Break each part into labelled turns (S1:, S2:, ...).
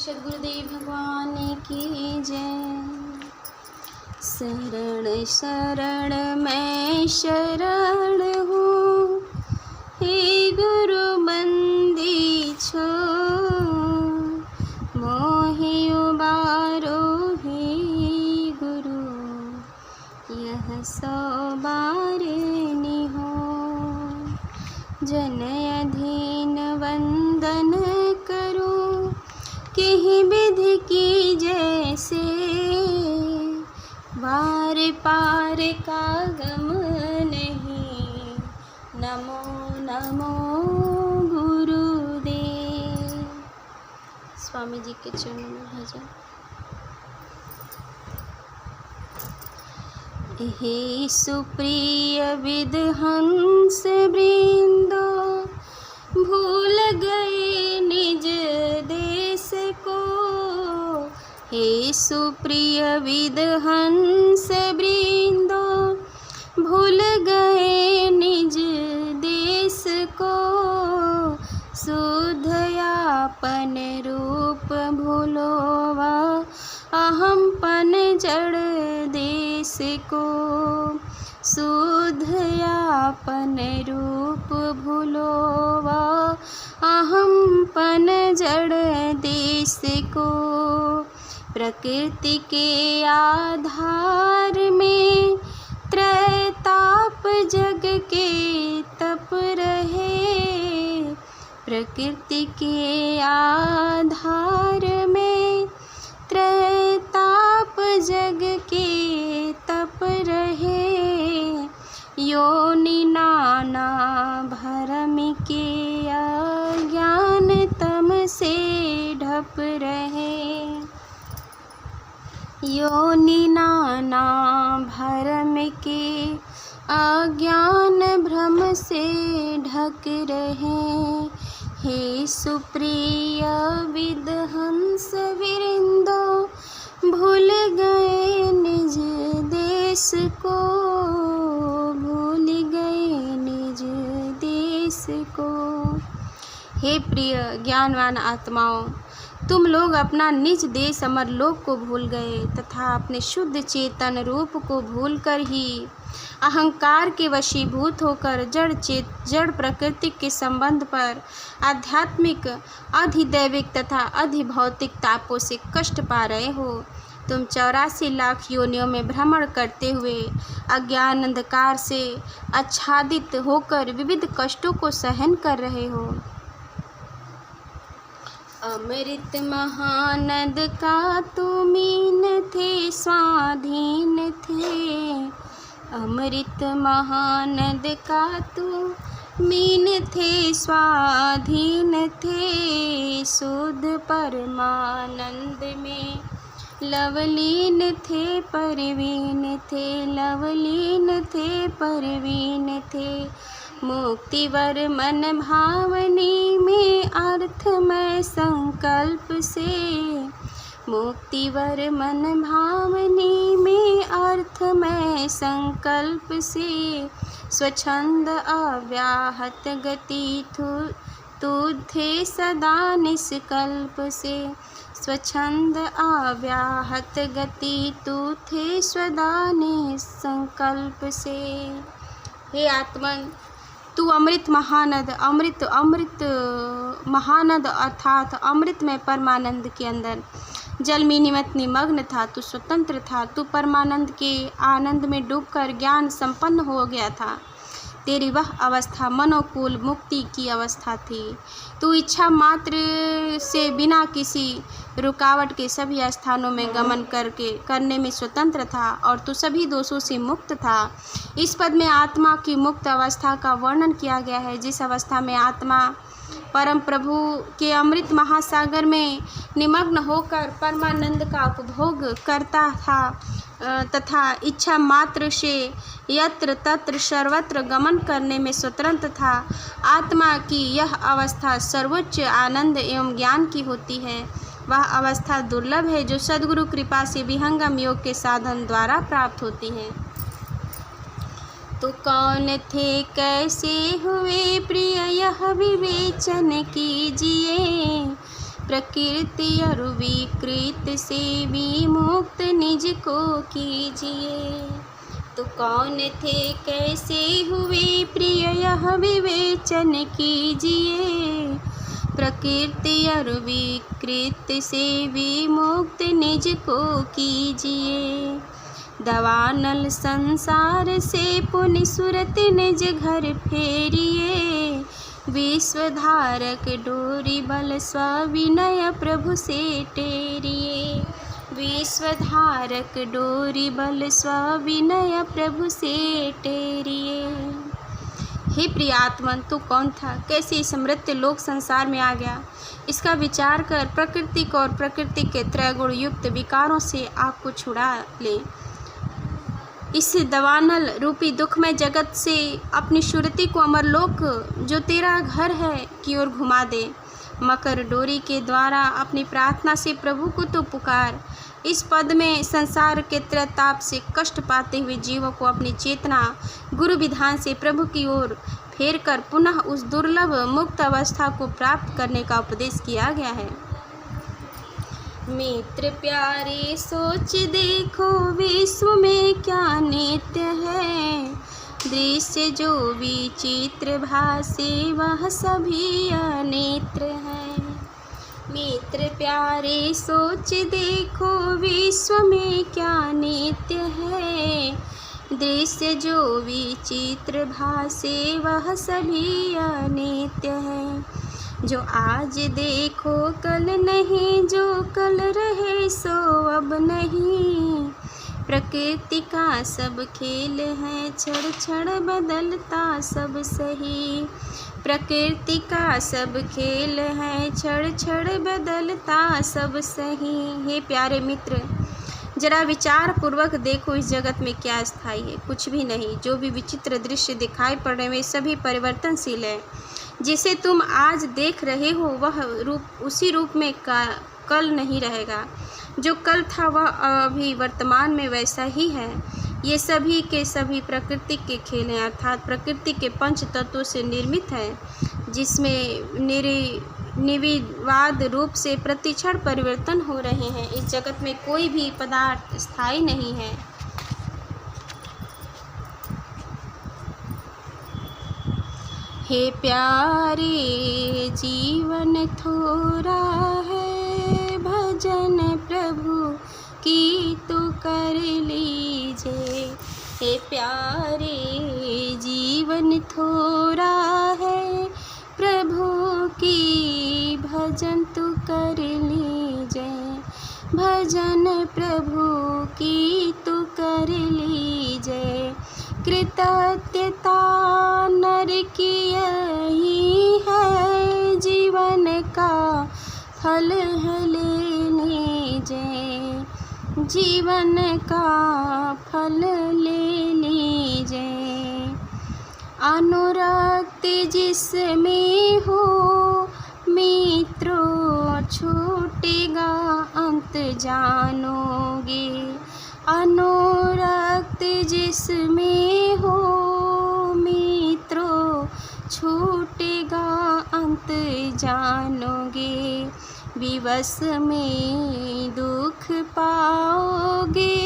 S1: सद्गुरुदेव भगवान की जय। शरण शरण मैं शरण हूँ, हे गुरु बंदी छो, मोहि उबारो हे गुरु, यह सौ बार निहो। जन अधीन वंदन करूं, किहि विधि की जैसे, वार पार का गम नहीं, नमो नमो गुरुदेव। स्वामी जी के चरणों में भजन। हे सुप्रिय विदहंस वृंदो, भूल गए निज देश को। हे सुप्रिय विदहंस वृंदो, भूल गए निज देश को। शुद्ध यापन रूप भूलोवा, अहमपन जड़ देश को। शुद्ध यापन रूप भूलोवा, अहमपन जड़ देश को। प्रकृति के आधार में त्रैताप जग के तप रहे। प्रकृति के आधार में त्रैताप जग के तप रहे। योनि नाना भरम के अज्ञान तम से ढप रहे। योनि नाना भरम के अज्ञान भ्रम से ढक रहे। हे सुप्रिय विदहंस वृंदो, भूल गए निज देश को। भूल गए निज देश को। हे प्रिय ज्ञानवान आत्माओं, तुम लोग अपना निज देश अमरलोक को भूल गए तथा अपने शुद्ध चेतन रूप को भूलकर ही अहंकार के वशीभूत होकर जड़ प्रकृति के संबंध पर आध्यात्मिक, अधिदैविक तथा अधिभौतिक तापों से कष्ट पा रहे हो। तुम 84 लाख योनियों में भ्रमण करते हुए अज्ञान अंधकार से आच्छादित होकर विविध कष्टों को सहन कर रहे हो। अमृत महानद का तुमीन थे, स्वाधीन थे। अमृत महानद का तुमीन थे, स्वाधीन थे। शुद्ध परमानंद में लवलीन थे, परवीन थे। लवलीन थे, परवीन थे। मुक्तिवर मन भावनी में अर्थमय संकल्प से। मुक्तिवर मन भावनी में अर्थमय संकल्प से। स्वच्छंद अव्याहत गति तुझे सदा निष्कल्प से। स्वच्छंद अव्याहत गति तुझे सदा निष्कल्प से। हे आत्मन, तू अमृत महानद, अमृत महानद अर्थात अमृत में परमानंद के अंदर जल में निमग्न था। तू स्वतंत्र था। तू परमानंद के आनंद में डूबकर ज्ञान संपन्न हो गया था। तेरी वह अवस्था मनोकूल मुक्ति की अवस्था थी। तू इच्छा मात्र से बिना किसी रुकावट के सभी स्थानों में गमन करने में स्वतंत्र था और तू सभी दोषों से मुक्त था। इस पद में आत्मा की मुक्त अवस्था का वर्णन किया गया है, जिस अवस्था में आत्मा परम प्रभु के अमृत महासागर में निमग्न होकर परमानंद का उपभोग करता था तथा इच्छा मात्र से यत्र तत्र सर्वत्र गमन करने में स्वतंत्र था। आत्मा की यह अवस्था सर्वोच्च आनंद एवं ज्ञान की होती है। वह अवस्था दुर्लभ है जो सद्गुरु कृपा से विहंगम योग के साधन द्वारा प्राप्त होती है। तो कौन थे कैसे हुए प्रिय यह विवेचन कीजिए। प्रकृति और विकृत से विमुक्त निज को कीजिए। तो कौन थे कैसे हुए प्रिय यह विवेचन कीजिए। प्रकृति और विकृत से विमुक्त निज को कीजिए। दवानल संसार से पुनि सुरत निज घर फेरिए। विश्वधारक डोरी बल स्वविनय प्रभु से टेरिए। विश्वधारक डोरी बल स्वविनय प्रभु से टेरिए। हे प्रियात्मन, तू कौन था, कैसे इस अमृत्य लोक संसार में आ गया। इसका विचार कर प्रकृति को और प्रकृति के त्रैगुण युक्त विकारों से आपको छुड़ा ले। इस दवानल रूपी दुखमय जगत से अपनी सुरति को अमरलोक जो तेरा घर है की ओर घुमा दे। मकर डोरी के द्वारा अपनी प्रार्थना से प्रभु को तो पुकार। इस पद में संसार के त्रैताप से कष्ट पाते हुए जीवों को अपनी चेतना गुरु विधान से प्रभु की ओर फेर कर पुनः उस दुर्लभ मुक्त अवस्था को प्राप्त करने का उपदेश किया गया है। मित्र प्यारे सोच देखो विश्व में क्या नित्य है। दृश्य जो विचित्र भासे वह सभी अनेत्र है। मित्र प्यारे सोच देखो विश्व में क्या नित्य है। दृश्य जो विचित्र भासे वह सभी अनित्य है। जो आज देखो कल नहीं, जो कल रहे सो अब नहीं। प्रकृति का सब खेल है क्षण क्षण बदलता सब सही। प्रकृति का सब खेल है क्षण क्षण बदलता सब सही। हे प्यारे मित्र, जरा विचार पूर्वक देखो इस जगत में क्या स्थायी है, कुछ भी नहीं। जो भी विचित्र दृश्य दिखाई पड़ रहे हैं सभी परिवर्तनशील है। जिसे तुम आज देख रहे हो वह रूप उसी रूप में कल नहीं रहेगा। जो कल था वह अभी वर्तमान में वैसा ही है। ये सभी के सभी प्रकृति के खेल हैं, अर्थात प्रकृति के पंच तत्वों से निर्मित है, जिसमें निर्विवाद रूप से प्रतिक्षण परिवर्तन हो रहे हैं। इस जगत में कोई भी पदार्थ स्थायी नहीं है। हे प्यारे जीवन थोड़ा है, भजन प्रभु की तो कर लीजिए। हे प्यारे जीवन थोड़ा है, प्रभु की भजन तो कर लीजिए। भजन प्रभु की तो कर लीजिए। कृतज्ञता नर की यही है, जीवन का फल है ले लीजिए। जीवन का फल ले लीजिए। अनुरक्त जिसमें हो मित्रों छूटेगा अंत जानोगे। अनुरक्त जिसमें हो मित्रों छूटेगा अंत जानोगे। विवश में दुख पाओगे,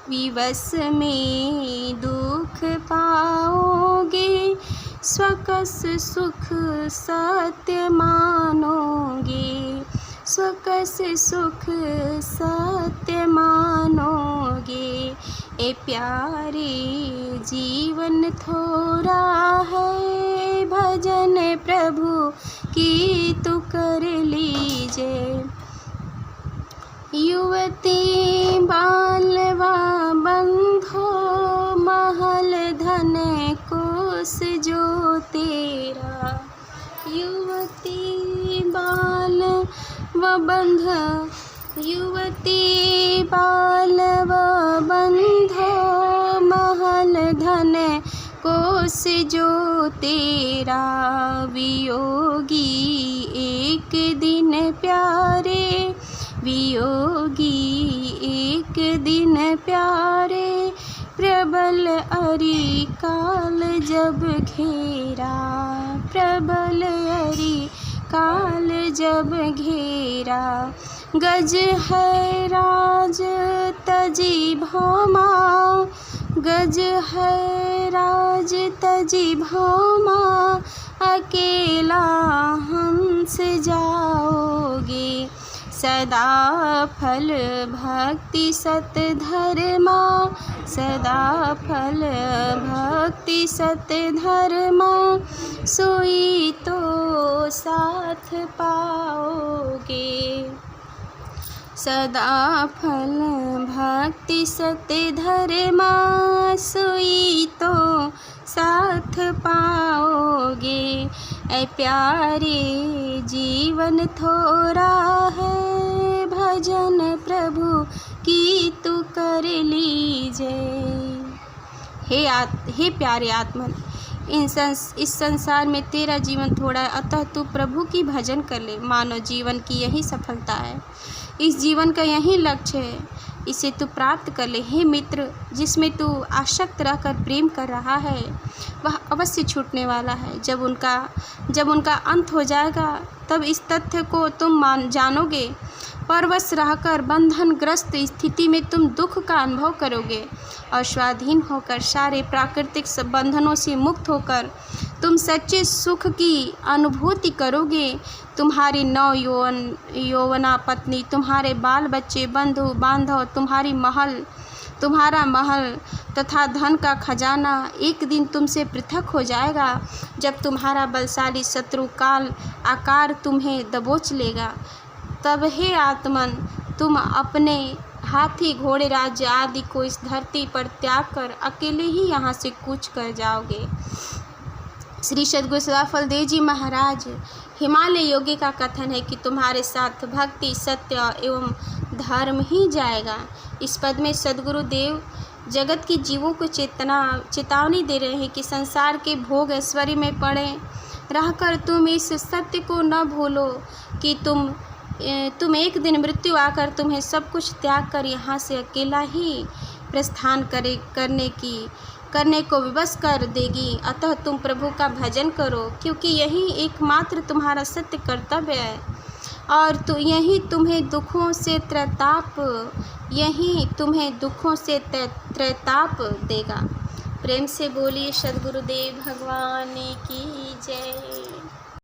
S1: विवश में दुख पाओगे। स्वकस सुख सत्य मानोगे, स्वकस सुख सत्य मानोगे। ए प्यारे जीवन थोड़ा है, भजन प्रभु की तो कर लीजिए। युवती बालवा बंधो महल धन कोस जो तेरा। युवती बाल व बंध, युवती बाल व बंधो महल धन कोस जो तेरा। वियोगी एक दिन प्यारे, वियोगी एक दिन प्यारे। प्रबल अरि काल जब घेरा, प्रबल अरि काल जब घेरा। गज है राज तजी भौमा, गज है राज तजी भौमा, अकेला हंस जाओगे। सदा फल भक्ति सत धर्मा, सदा फल भक्ति सत धर्मा, सोई तो साथ पाओगे। सदा फल भक्ति सत धर्मा, सोई तो साथ पाओगे। ऐ प्यारे जीवन थोड़ा है, भजन प्रभु की तू कर लीजे। हे प्यारे आत्मन, इस संसार में तेरा जीवन थोड़ा है, अतः तू प्रभु की भजन कर ले। मानव जीवन की यही सफलता है, इस जीवन का यही लक्ष्य है, इसे तू प्राप्त कर ले। हे मित्र, जिसमें तू आसक्त रहकर प्रेम कर रहा है वह अवश्य छूटने वाला है। जब उनका अंत हो जाएगा तब इस तथ्य को तुम जानोगे। परवश रहकर बंधनग्रस्त स्थिति में तुम दुख का अनुभव करोगे और स्वाधीन होकर सारे प्राकृतिक बंधनों से मुक्त होकर तुम सच्चे सुख की अनुभूति करोगे। तुम्हारी नव यौवना पत्नी, तुम्हारे बाल बच्चे, बंधु बांधव, तुम्हारा महल तथा धन का खजाना एक दिन तुमसे पृथक हो जाएगा, जब तुम्हारा बलशाली शत्रु काल आकार तुम्हें दबोच लेगा। तब हे आत्मन, तुम अपने हाथी घोड़े राज्य आदि को इस धरती पर त्याग कर अकेले ही यहाँ से कूच कर जाओगे। श्री सद्गुरु सदाफल देव जी महाराज हिमालय योगी का कथन है कि तुम्हारे साथ भक्ति, सत्य एवं धर्म ही जाएगा। इस पद में सद्गुरु देव जगत के जीवों को चेतावनी दे रहे हैं कि संसार के भोग ऐश्वर्य में पड़े रहकर तुम इस सत्य को न भूलो कि तुम एक दिन मृत्यु आकर तुम्हें सब कुछ त्याग कर यहाँ से अकेला ही प्रस्थान करने को विवश कर देगी। अतः तुम प्रभु का भजन करो, क्योंकि यही एकमात्र तुम्हारा सत्य कर्तव्य है और यही तुम्हें दुखों से त्रैताप देगा। प्रेम से बोलिए सद्गुरुदेव भगवान की जय।